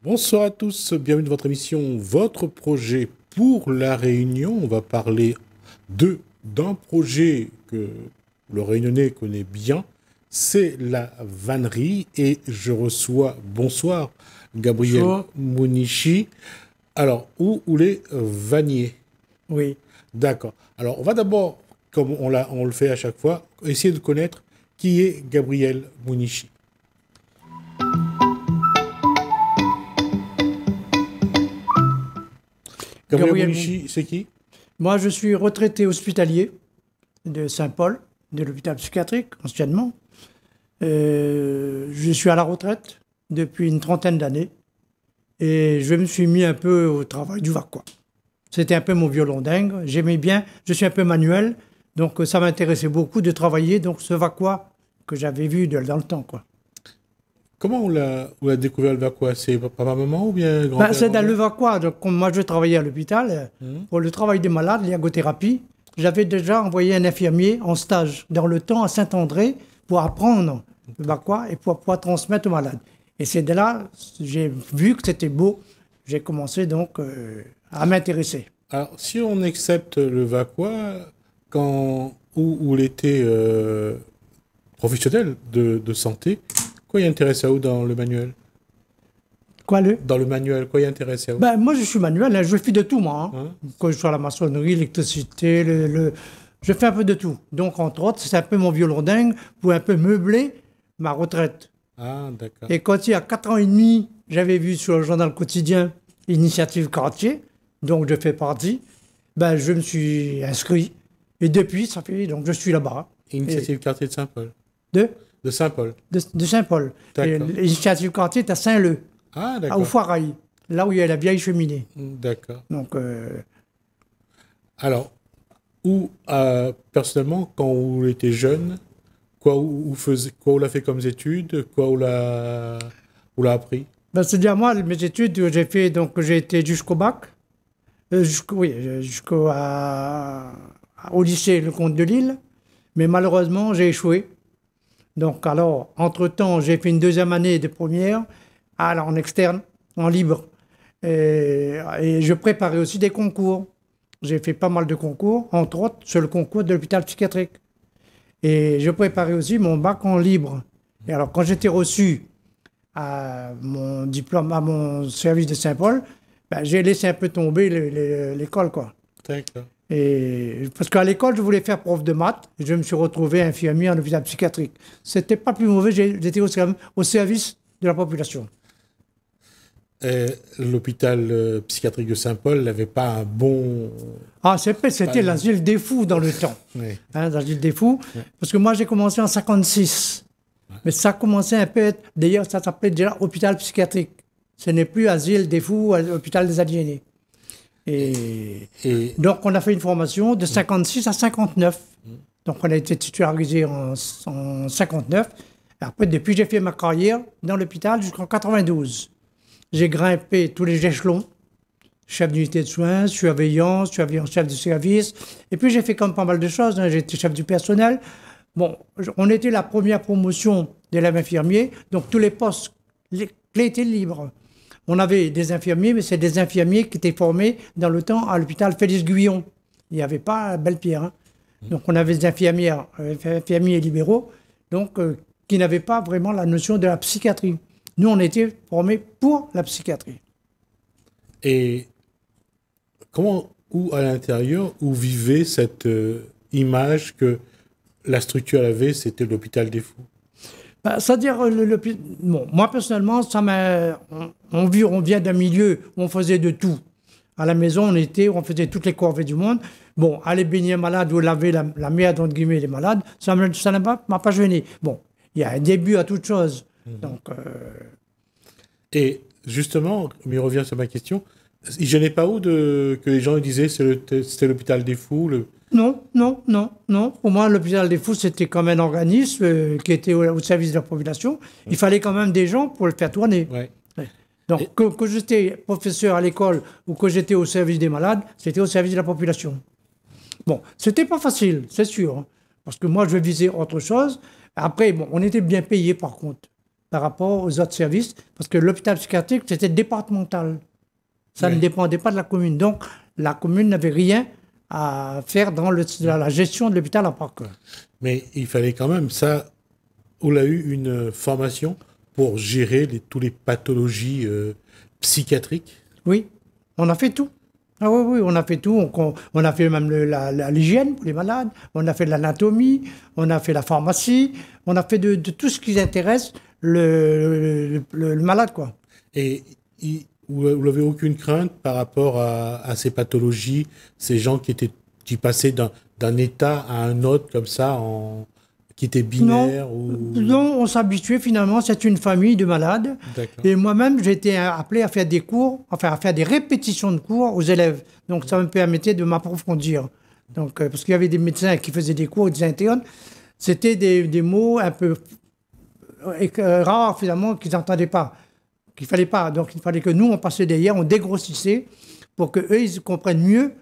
Bonsoir à tous, bienvenue dans votre émission Votre projet pour la Réunion. On va parler d'un projet que le Réunionnais connaît bien, c'est la vannerie et je reçois, bonsoir, Gabriel Bonjour. Mounichi. Alors, où les vanniers? Oui. D'accord. Alors, on va d'abord, comme on le fait à chaque fois, essayer de connaître qui est Gabriel Mounichi. Gabriel Gabriel Mounier. Mounichi, c'est qui? Moi, je suis retraité hospitalier de Saint-Paul, de l'hôpital psychiatrique, anciennement. Je suis à la retraite depuis une trentaine d'années et je me suis mis un peu au travail du VAC, quoi. C'était un peu mon violon dingue. J'aimais bien, je suis un peu manuel, donc ça m'intéressait beaucoup de travailler donc ce VACois que j'avais vu dans le temps, quoi. Comment on l'a découvert le Vacois? C'est papa-maman ou bien Ben, grand-père, c'est dans le grand-mère? VACois. Donc, comme moi, je travaillais à l'hôpital pour le travail des malades, l'ergothérapie. J'avais déjà envoyé un infirmier en stage dans le temps à Saint-André pour apprendre le VACois et pour pouvoir transmettre aux malades. Et c'est de là, j'ai vu que c'était beau. J'ai commencé donc à m'intéresser. Alors, si on accepte le Vacois, où il était professionnel de santé, quoi y intéressait à où dans le manuel? Quoi, le? Dans le manuel, quoi y intéressait à où? Ben, moi, je suis manuel, hein, je fais de tout, moi, hein. Hein? Quand je suis à la maçonnerie, l'électricité, je fais un peu de tout. Donc, entre autres, c'est un peu mon violon dingue pour un peu meubler ma retraite. Ah, d'accord. Et quand il y a 4 ans et demi, j'avais vu sur le journal quotidien Initiative Quartier, donc je fais partie, ben, je me suis inscrit. Et depuis, ça fait, donc je suis là-bas. Et Initiative quartier de Saint-Paul. de, De Saint-Paul. de Saint-Paul. Et D'accord. l'initiative Quartier est à Saint-Leu, Ah, au d'accord. Foirail, là où il y a la vieille cheminée. D'accord. Donc, Alors, personnellement, quand vous étiez jeune, quoi vous l'a fait comme études, quoi vous l'a appris? ben, c'est-à-dire moi, mes études, j'ai fait, donc j'ai été jusqu'au bac, oui, au lycée Le Comte de Lille, mais malheureusement, j'ai échoué. Donc, alors, entre-temps, j'ai fait une deuxième année de première, alors en externe, en libre. Et je préparais aussi des concours. J'ai fait pas mal de concours, entre autres sur le concours de l'hôpital psychiatrique. Et je préparais aussi mon bac en libre. Et alors, quand j'étais reçu à mon diplôme, à mon service de Saint-Paul, ben, j'ai laissé un peu tomber l'école, quoi. D'accord. Et parce qu'à l'école, je voulais faire prof de maths, et je me suis retrouvé infirmier en hôpital psychiatrique. C'était pas plus mauvais, j'étais au service de la population. Et l'hôpital psychiatrique de Saint-Paul n'avait pas un bon... Ah, pas- c'était l'asile des fous dans le temps, Oui. hein, l'asile des fous. Ouais. Parce que moi, j'ai commencé en 56. Mais ça commençait un peu à être... D'ailleurs, ça s'appelait déjà hôpital psychiatrique. Ce n'est plus asile des fous, hôpital des aliénés. Et Et donc, on a fait une formation de 56 à 59. Donc, on a été titularisé en 59. Et après, depuis, j'ai fait ma carrière dans l'hôpital jusqu'en 92. J'ai grimpé tous les échelons. Chef d'unité de soins, surveillant, surveillant chef de service. Et puis, j'ai fait comme pas mal de choses, hein. J'ai été chef du personnel. Bon, on était la première promotion d'élèves infirmiers. Donc, tous les postes, les clés étaient libres. On avait des infirmiers, mais c'est des infirmiers qui étaient formés dans le temps à l'hôpital Félix-Guyon. Il n'y avait pas Belle-Pierre, hein. Donc on avait des infirmières, infirmiers libéraux, donc qui n'avaient pas vraiment la notion de la psychiatrie. Nous, on était formés pour la psychiatrie. Et où à l'intérieur, où vivait cette image que la structure avait, c'était l'hôpital des fous? Ben, c'est-à-dire, bon, moi personnellement, on vient d'un milieu où on faisait de tout. À la maison, on faisait toutes les corvées du monde. Bon, aller baigner un malade ou laver la merde, entre guillemets, les malades, ça m'a pas gêné. Bon, il y a un début à toute chose. Donc, Et justement, mais revient sur ma question, il gênait pas que les gens disaient c'était l'hôpital des fous non, non, non, non. Pour moi, l'hôpital des fous, c'était comme un organisme qui était au service de la population. Il fallait quand même des gens pour le faire tourner. Ouais. Ouais. Et- Donc, que j'étais professeur à l'école ou que j'étais au service des malades, c'était au service de la population. Bon, c'était pas facile, c'est sûr, hein, parce que moi, je visais autre chose. Après, bon, on était bien payé par contre. par rapport aux autres services, parce que l'hôpital psychiatrique, c'était départemental. Ça ne dépendait pas de la commune. Donc, la commune n'avait rien à faire dans la gestion de l'hôpital en tant que. Mais il fallait quand même, ça, on a eu une formation pour gérer toutes les pathologies psychiatriques. Oui, on a fait tout. Ah oui, oui, on a fait tout. On a fait même l'hygiène pour les malades, on a fait de l'anatomie, on a fait la pharmacie, on a fait de tout ce qui intéresse le malade, quoi. Et vous n'avez aucune crainte par rapport à ces pathologies, ces gens qui passaient d'un état à un autre comme ça, qui étaient binaires non, on s'habituait finalement, c'est une famille de malades. Et moi-même, j'ai été appelé à faire des cours, enfin à faire des répétitions de cours aux élèves. Donc ça me permettait de m'approfondir. Donc, parce qu'il y avait des médecins qui faisaient des cours, des internes, c'était des mots un peu rares finalement qu'ils n'entendaient pas, qu'il ne fallait pas. Donc il fallait que nous, on passait derrière, on dégrossissait pour qu'eux, ils comprennent mieux.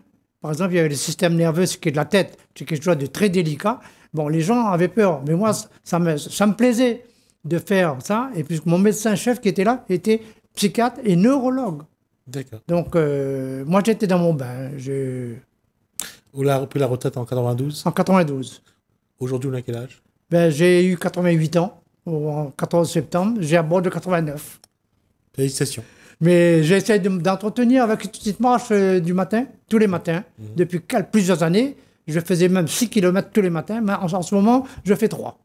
Par exemple, il y avait le système nerveux, ce qui est de la tête, c'est quelque chose de très délicat. Bon, les gens avaient peur, mais moi, ça me plaisait de faire ça. Et puis, mon médecin-chef qui était là était psychiatre et neurologue. D'accord. Donc, moi, j'étais dans mon bain. Vous avez repris la retraite en 92 ? En 92. Aujourd'hui, vous avez quel âge ? J'ai eu 88 ans, en 14 septembre. J'ai à bord de 89. Félicitations. Mais j'essaie d'entretenir avec une petite marche du matin, tous les matins, depuis plusieurs années. Je faisais même 6 km tous les matins, mais en ce moment, je fais 3.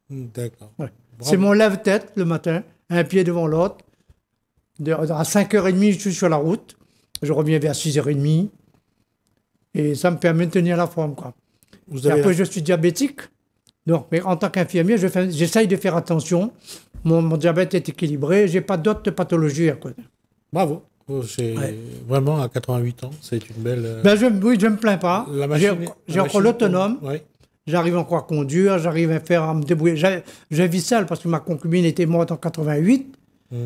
D'accord. Ouais. C'est mon lève-tête le matin, un pied devant l'autre. À 5h30, je suis sur la route. Je reviens vers 6h30. Et ça me permet de tenir la forme, quoi. Après, je suis diabétique. Donc, mais en tant qu'infirmier, j'essaye de faire attention. Mon diabète est équilibré. Je n'ai pas d'autres pathologies à côté. Bravo. Vraiment, à 88 ans, c'est une belle... Oui, je ne me plains pas. J'ai encore l'autonome. Ouais. J'arrive encore à conduire, j'arrive à me débrouiller. Je vis seul parce que ma concubine était morte en 88.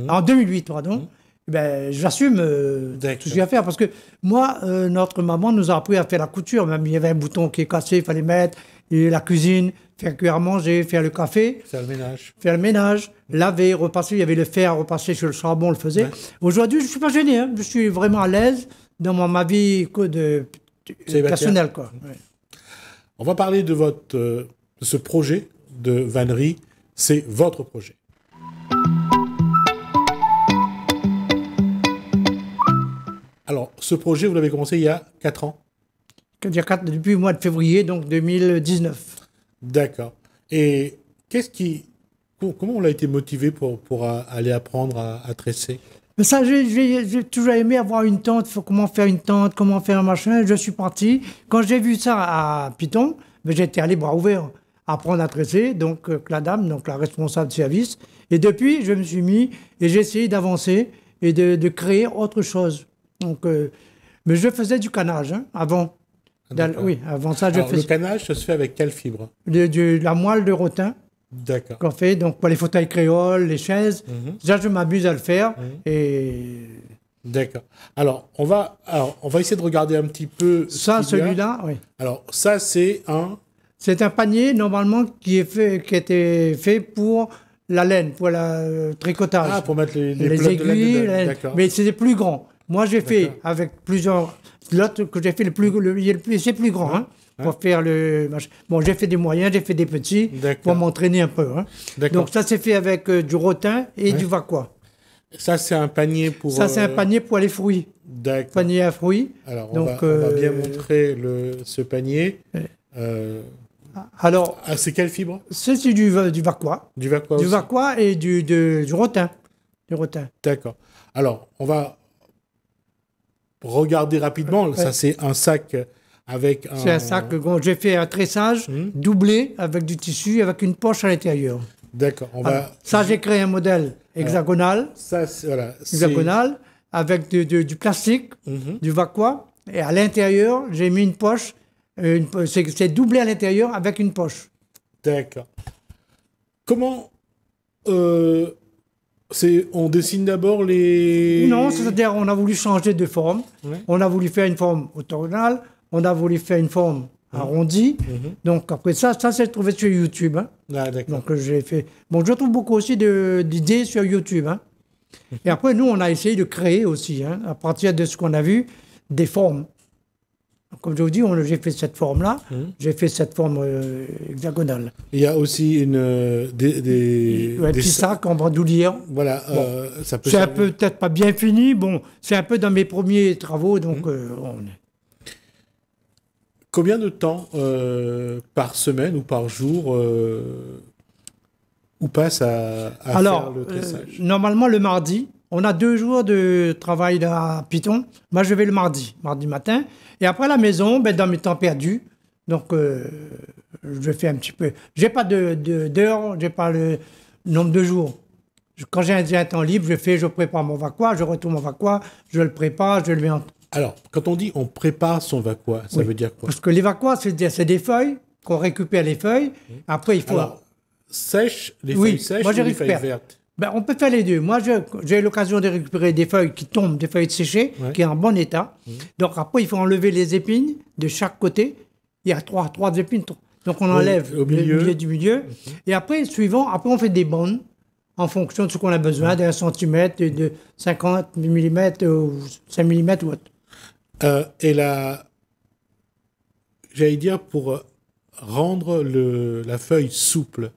En 2008, pardon. J'assume tout ce qu'il y a à faire. Parce que moi, notre maman nous a appris à faire la couture. Même il y avait un bouton qui est cassé, il fallait mettre. Et la cuisine, faire cuire à manger, faire le café. Faire le ménage. Faire le ménage, laver, repasser. Il y avait le fer à repasser sur le charbon, on le faisait. Ouais. Aujourd'hui, je ne suis pas gêné. Hein. Je suis vraiment à l'aise dans ma vie personnelle, quoi. Ouais. On va parler de ce projet de vannerie. C'est votre projet. Alors, ce projet, vous l'avez commencé il y a 4 ans. Depuis le mois de février, donc 2019. D'accord. Et comment on a été motivé pour aller apprendre à tresser ? Mais ça, j'ai toujours aimé avoir une tente, comment faire une tente, comment faire un machin. Je suis parti. Quand j'ai vu ça à Piton, j'étais allé bras ouverts apprendre à tresser. Donc, la dame, donc la responsable de service. Et depuis, je me suis mis et j'ai essayé d'avancer et de créer autre chose. Donc, mais je faisais du canage avant. Oui, avant ça, je faisais. Le canage, ça se fait avec quelle fibre ? La moelle de rotin. D'accord. Qu'on fait donc pour les fauteuils créoles, les chaises. Déjà, je m'amuse à le faire. D'accord. Alors, on va essayer de regarder un petit peu. Ça, celui-là, oui. Alors, ça, c'est un. C'est un panier normalement qui a été fait pour la laine, pour le tricotage. Ah, pour mettre les aiguilles, de laine. D'accord. Mais c'est plus grand. Moi, j'ai fait avec plusieurs. L'autre que j'ai fait, c'est plus grand. Hein, pour faire le. Bon, j'ai fait des moyens, j'ai fait des petits pour m'entraîner un peu. Hein. Donc, ça, c'est fait avec du rotin et du vaquois. Ça, c'est un panier pour. Ça, c'est un panier pour les fruits. D'accord. Panier à fruits. Alors, on va bien montrer ce panier. Alors. C'est quelle fibre ? C'est du vaquois. Du vaquois aussi. Du vaquois et du rotin. Du rotin. D'accord. Alors, on va regarder rapidement. Ça, c'est un sac avec un... C'est un sac. J'ai fait un tressage doublé avec du tissu, avec une poche à l'intérieur. D'accord. Ça, j'ai créé un modèle hexagonal. Hexagonal, avec du plastique, du vaquois. Et à l'intérieur, j'ai mis une poche. C'est doublé à l'intérieur avec une poche. D'accord. Comment... on dessine d'abord les... Non, c'est-à-dire on a voulu changer de forme. Ouais. On a voulu faire une forme octogonale, on a voulu faire une forme arrondi. Donc après ça c'est trouvé sur YouTube. Hein. Ah, d'accord. Donc j'ai fait. Bon, je trouve beaucoup aussi d'idées sur YouTube. Hein. Et après, nous, on a essayé de créer aussi, hein, à partir de ce qu'on a vu, des formes. Donc, comme je vous dis, j'ai fait cette forme-là, j'ai fait cette forme hexagonale. Il y a aussi Un petit sac en bandoulière. Voilà, Bon, ça peut c'est servir. peut-être pas bien fini, bon, c'est un peu dans mes premiers travaux, donc Combien de temps par semaine ou par jour ou passe à Alors, faire le tressage? normalement, le mardi, on a 2 jours de travail à Python. Moi, je vais le mardi matin. Et après, à la maison, ben, dans mes temps perdus, donc je fais un petit peu. J'ai pas d'heures, j'ai pas le nombre de jours. Quand j'ai un temps libre, je prépare mon vacua, je retourne mon vacua, je le prépare, je le mets en... Alors, quand on dit on prépare son vacua, ça veut dire quoi? Parce que les vacuas, c'est des feuilles, qu'on récupère les feuilles. Après, il faut... Alors, sèche, les Oui, feuilles sèches moi, je ou les feuilles récupère. vertes? Ben, on peut faire les deux. Moi, j'ai l'occasion de récupérer des feuilles qui tombent, des feuilles séchées, qui sont en bon état. Donc après, il faut enlever les épines de chaque côté. Il y a trois épines. Donc on enlève au milieu. le du milieu. Et après, après on fait des bandes en fonction de ce qu'on a besoin, d'un centimètre, de 50 mm ou 5 mm ou autre. Et là, j'allais dire pour rendre la feuille souple.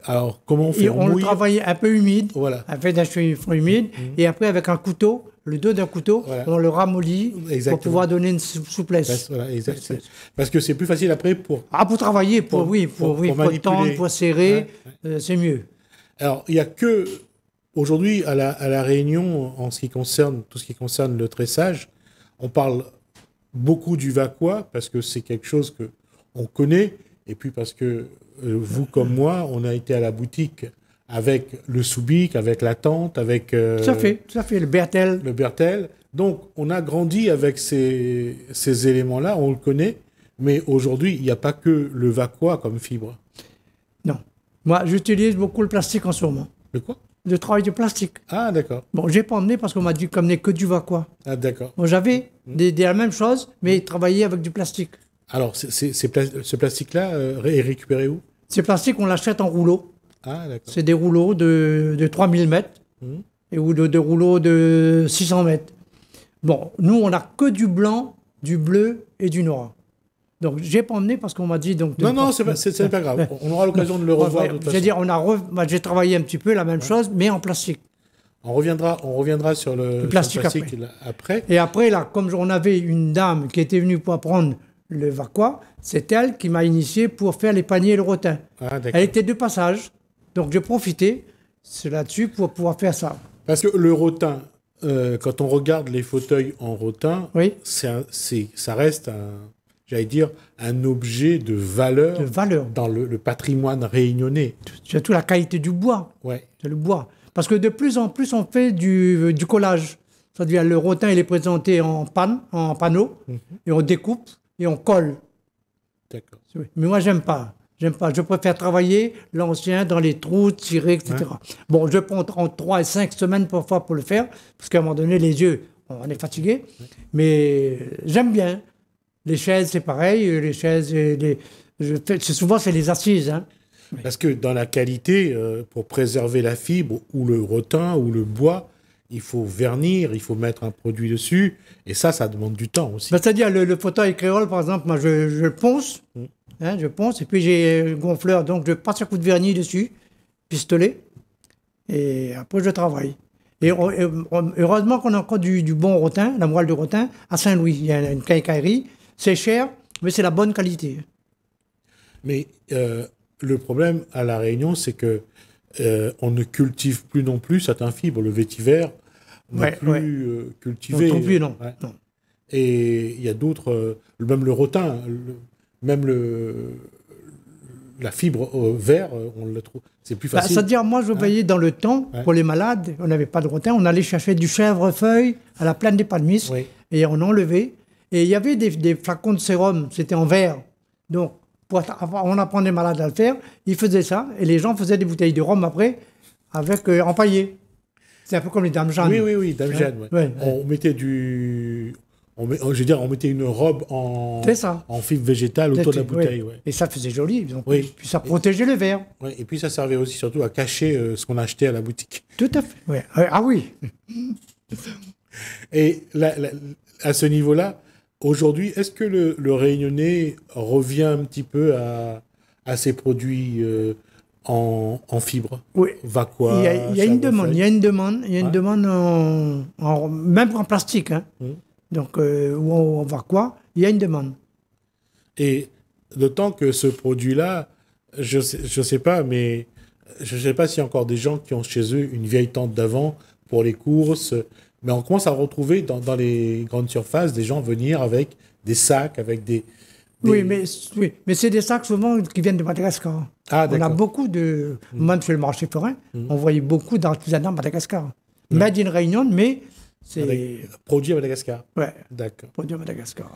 Alors, comment on fait? Et on le travaille un peu humide, Voilà. avec d'un cheveu humide, et après avec un couteau, le dos d'un couteau, Voilà. on le ramollit Exactement. pour pouvoir donner une souplesse. Voilà, exact. Parce que c'est plus facile après pour... Ah, pour travailler, pour manipuler. tendre, pour serrer, Ouais. c'est mieux. Alors, il n'y a que... Aujourd'hui, à la Réunion, en ce qui concerne, tout ce qui concerne le tressage, on parle beaucoup du vacua, parce que c'est quelque chose qu'on connaît, et puis parce que vous comme moi, on a été à la boutique avec le Soubic, avec la tente, avec... Tout à fait, le Bertel. Le Bertel. Donc, on a grandi avec ces éléments-là, on le connaît, mais aujourd'hui, il n'y a pas que le vacua comme fibre. Non. Moi, j'utilise beaucoup le plastique en ce moment. Le quoi? Le travail du plastique. Ah, d'accord. Bon, j'ai pas emmené parce qu'on m'a dit qu'on emmenait que du vacua. Ah, d'accord. Bon, j'avais la même chose, mais travailler avec du plastique. Alors, ce plastique-là est récupéré où? Ces plastiques, on l'achète en rouleau. Ah, d'accord. C'est des rouleaux de 3000 mètres ou de rouleaux de 600 mètres. Bon, nous, on n'a que du blanc, du bleu et du noir. Donc, j'ai pas emmené parce qu'on m'a dit... Donc, Non, c'est pas grave. On aura l'occasion de le revoir de toute façon. C'est-à-dire, j'ai travaillé un petit peu la même chose, mais en plastique. On reviendra sur le plastique après. Et après, là, comme on avait une dame qui était venue pour apprendre le vacua, c'est elle qui m'a initié pour faire les paniers et le rotin. Ah, d'accord. Elle était de passage, donc j'ai profité là-dessus pour pouvoir faire ça. Parce que le rotin, quand on regarde les fauteuils en rotin, Oui. ça reste j'allais dire, un objet de valeur, dans le patrimoine réunionnais. Surtout la qualité du bois. Ouais. C'est le bois. Parce que de plus en plus, on fait du collage. C'est-à-dire le rotin, il est présenté en panneau, et on découpe et on colle. D'accord. Mais moi, j'aime pas. Je préfère travailler l'ancien dans les trous, tirer, etc. Ouais. Bon, je prends entre 3 et 5 semaines parfois pour le faire, parce qu'à un moment donné, les yeux, on est fatigué. Ouais. Mais j'aime bien. Les chaises, c'est pareil. Les chaises, souvent, c'est les assises. Hein. Parce que dans la qualité, pour préserver la fibre, ou le rotin, ou le bois, il faut vernir, il faut mettre un produit dessus. Et ça demande du temps aussi. Ben, c'est-à-dire, le fauteuil créole, par exemple, moi, je ponce. Hein, je ponce, et puis j'ai un gonfleur, donc je passe un coup de vernis dessus, pistolet, et après je travaille. Et heureusement qu'on a encore du bon rotin, la moelle de rotin, à Saint-Louis. Il y a une quincaillerie, c'est cher, mais c'est la bonne qualité. Mais le problème à La Réunion, c'est que on ne cultive plus non plus certains fibres. Le vétiver n'est plus cultivé. Non plus, non. Ouais. Non. Et il y a d'autres, même le rotin, même la fibre vert, on le trouve. C'est plus facile. C'est-à-dire, moi, je voyais dans le temps, pour les malades, on n'avait pas de rotin, on allait chercher du chèvrefeuille à la plaine des Palmistes, et on enlevait. Et il y avait des flacons de sérum, c'était en verre. Donc, on apprend des malades à le faire, ils faisaient ça, et les gens faisaient des bouteilles de rhum après, avec empaillé. C'est un peu comme les Dames Jeanne. Oui, Dame Jeanne. On mettait je veux dire, on mettait une robe en, C'est ça. en fibre végétale autour de la Oui. bouteille. Ouais. Et ça faisait joli. Donc, Oui. puis ça protégeait le verre. Ouais, et puis ça servait aussi surtout à cacher ce qu'on achetait à la boutique. Tout à fait. Ouais. Ah oui. Et à ce niveau-là, aujourd'hui, est-ce que le Réunionnais revient un petit peu à ces produits en fibre? Oui. Vaqua, Il y a une demande. Il y a une Ouais. demande même en plastique. Hein. Donc, ou en Vaqua, il y a une demande. Et d'autant que ce produit-là, je sais pas, mais je sais pas s'il y a encore des gens qui ont chez eux une vieille tente d'avant pour les courses, mais on commence à retrouver dans les grandes surfaces des gens venir avec des sacs, avec des... Oui, mais c'est des sacs souvent qui viennent de Madagascar. Ah, On a d'accord. beaucoup de... Même sur le marché forain, on voyait beaucoup d'artisanat Madagascar. Made in Réunion, mais c'est... Produit à Madagascar. Ouais, D'accord. produit à Madagascar.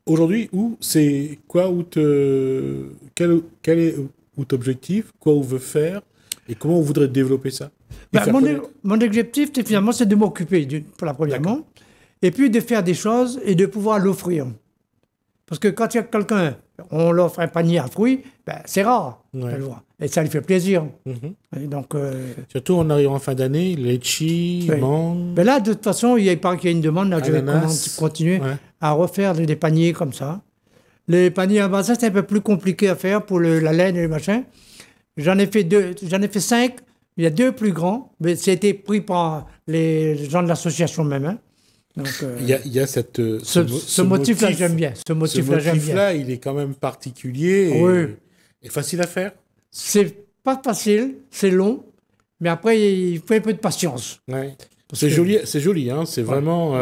Aujourd'hui, c'est quoi quel est objectif, quoi on veut faire et comment on voudrait développer ça et Ben, faire connaître. mon objectif, finalement, c'est de m'occuper, pour la premièrement, et puis de faire des choses et de pouvoir l'offrir. Parce que quand il y a quelqu'un, on l'offre un panier à fruits, ben, c'est rare. Ouais. Tu vois. Et ça lui fait plaisir. Mhm. Et donc, Surtout en arrivant en fin d'année, litchi, Oui. mangue. ben là, de toute façon, il paraît qu'il y a une demande. Là, je vais Ananas. continuer Ouais. à refaire des paniers comme ça. Les paniers à bassin, c'est un peu plus compliqué à faire pour la laine et le machin. J'en ai fait 5. Il y a 2 plus grands, mais c'était pris par les gens de l'association même. Hein. Donc, Il y a ce motif-là, j'aime bien. Ce motif-là, j'aime bien. motif-là, il est quand même particulier Oui. et facile à faire. C'est pas facile, c'est long, mais après, il faut un peu de patience. Ouais. Parce C'est que- joli, hein, c'est vraiment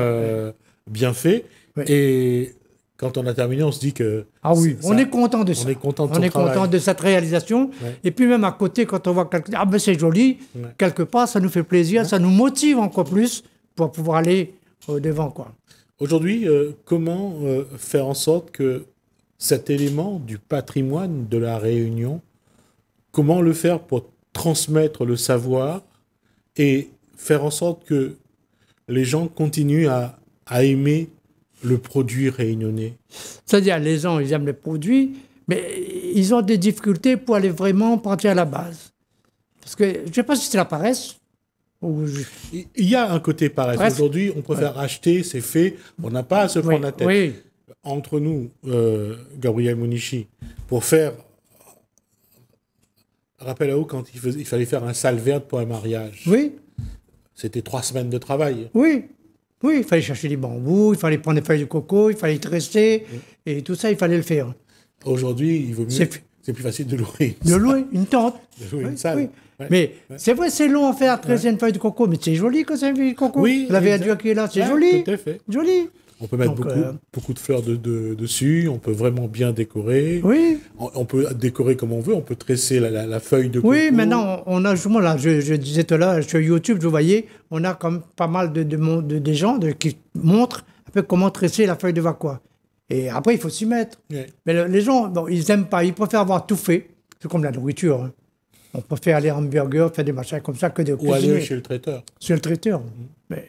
bien fait. Ouais. Et quand on a terminé, on se dit que... Ah oui, ça- on est content de ça. On est content de On son est content travail. de cette réalisation. Ouais. Et puis même à côté, quand on voit quelqu'un, ah ben c'est joli, Ouais. quelque part, ça nous fait plaisir, ça nous motive encore plus pour pouvoir aller au devant, quoi. Aujourd'hui, comment faire en sorte que cet élément du patrimoine de la Réunion, comment le faire pour transmettre le savoir et faire en sorte que les gens continuent à aimer le produit réunionnais? C'est-à-dire, les gens, ils aiment les produits, mais ils ont des difficultés pour aller vraiment partir à la base. Parce que, je ne sais pas si c'est la paresse, ou Il y a un côté paresse. Presque. Aujourd'hui, on préfère acheter, c'est fait, on n'a pas à se prendre la tête. oui, Entre nous, Gabriel Munichi, pour faire... Rappelle à vous quand il fallait faire un salle verte pour un mariage. oui, C'était 3 semaines de travail. oui. Oui, il fallait chercher les bambous, il fallait prendre des feuilles de coco, il fallait tresser, et tout ça, il fallait le faire. Aujourd'hui, il vaut mieux. C'est plus facile de louer. De louer une tente. De louer une salle. Oui. Ouais. Mais c'est vrai, c'est long à faire tresser une feuille de coco, mais c'est joli quand c'est une feuille de coco. Oui, La exact. verdure qui est là, c'est Ouais, joli. tout à fait. Joli. On peut mettre Donc, beaucoup de fleurs dessus, on peut vraiment bien décorer. Oui. On peut décorer comme on veut, on peut tresser la feuille de coco. Oui, maintenant, on a justement, là, je disais tout à l'heure, sur YouTube, je voyais, on a comme pas mal de gens qui montrent un peu comment tresser la feuille de Vaqua. Et après, il faut s'y mettre. Ouais. Mais les gens, bon, ils n'aiment pas, ils préfèrent avoir tout fait. C'est comme la nourriture. Hein. On préfère aller en hamburger, faire des machins comme ça que de Ou aller cuisiner chez le traiteur. sur le traiteur. Mais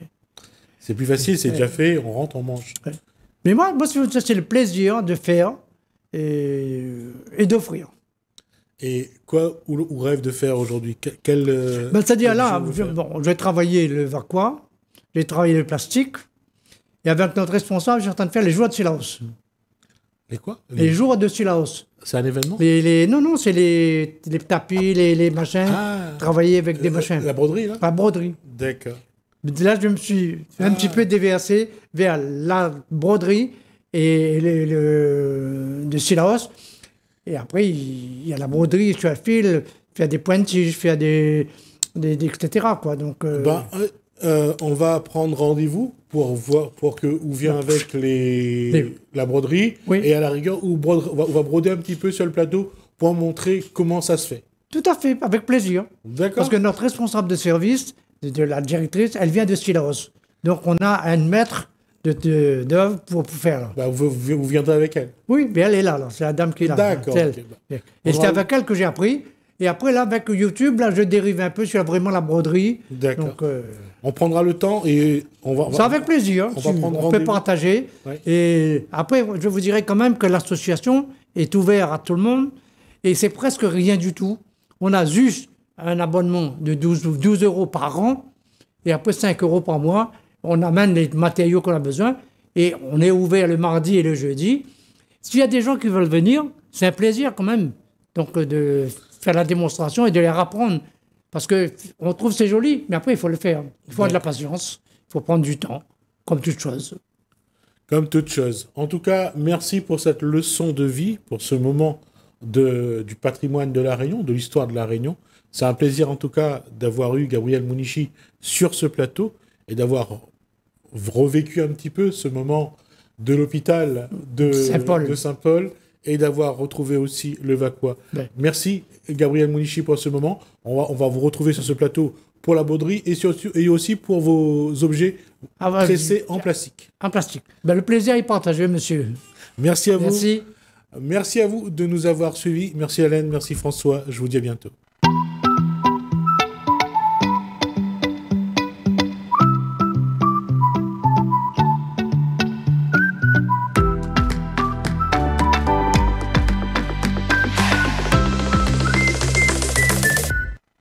C'est plus facile, c'est déjà fait, on rentre, on mange. Mais moi c'est le plaisir de faire et d'offrir. Et quoi ou rêve de faire aujourd'hui? Quel C'est-à-dire quel là, jeu vous faire j'ai travaillé le Vaqua, j'ai travaillé le plastique, et avec notre responsable, j'ai en train de faire les jours de Silaos. Les quoi? Les jours de Silaos. C'est un événement? Non, c'est les tapis, les machins, Ah. travailler avec des machins. La broderie, là? La broderie. D'accord. Là, je me suis un petit peu déversé vers la broderie et de Silaos. Et après, il y a la broderie sur le fil, faire des pointilles, faire des etc. quoi. Donc, On va prendre rendez-vous pour voir où vient avec la broderie Oui. et à la rigueur on va broder un petit peu sur le plateau pour montrer comment ça se fait. tout à fait, avec plaisir. D'accord. Parce que notre responsable de service, de la directrice, elle vient de Silaos. Donc, on a un maître d'œuvre pour faire. Bah, vous viendrez avec elle. Oui, mais elle est là, c'est la dame qui est là. D'accord, C'est elle. ok, bah. Et c'est avec elle que j'ai appris. Et après, là, avec YouTube, là, je dérive un peu sur vraiment la broderie. D'accord. Donc, On prendra le temps et c'est avec plaisir. On va prendre On peut rendez-vous. partager. Ouais. Et après, je vous dirais quand même que l'association est ouverte à tout le monde. Et c'est presque rien du tout. On a juste un abonnement de 12 euros par an. Et après 5 euros par mois. On amène les matériaux qu'on a besoin. Et on est ouvert le mardi et le jeudi. S'il y a des gens qui veulent venir, c'est un plaisir quand même. Donc, de faire la démonstration et de les apprendre. Parce qu'on trouve c'est joli, mais après, il faut le faire. Il faut avoir de la patience. Il faut prendre du temps, comme toute chose. Comme toute chose. En tout cas, merci pour cette leçon de vie, pour ce moment du patrimoine de La Réunion, de l'histoire de La Réunion. C'est un plaisir en tout cas d'avoir eu Gabriel Mounichi sur ce plateau et d'avoir revécu un petit peu ce moment de l'hôpital de Saint-Paul et d'avoir retrouvé aussi le Vacquois. Ouais. Merci Gabriel Mounichi pour ce moment. On va vous retrouver sur ce plateau pour la broderie et aussi pour vos objets tressés en plastique. En plastique. Le plaisir est partagé, monsieur. Merci à vous. Merci. Merci à vous de nous avoir suivis. Merci Hélène, merci François. Je vous dis à bientôt.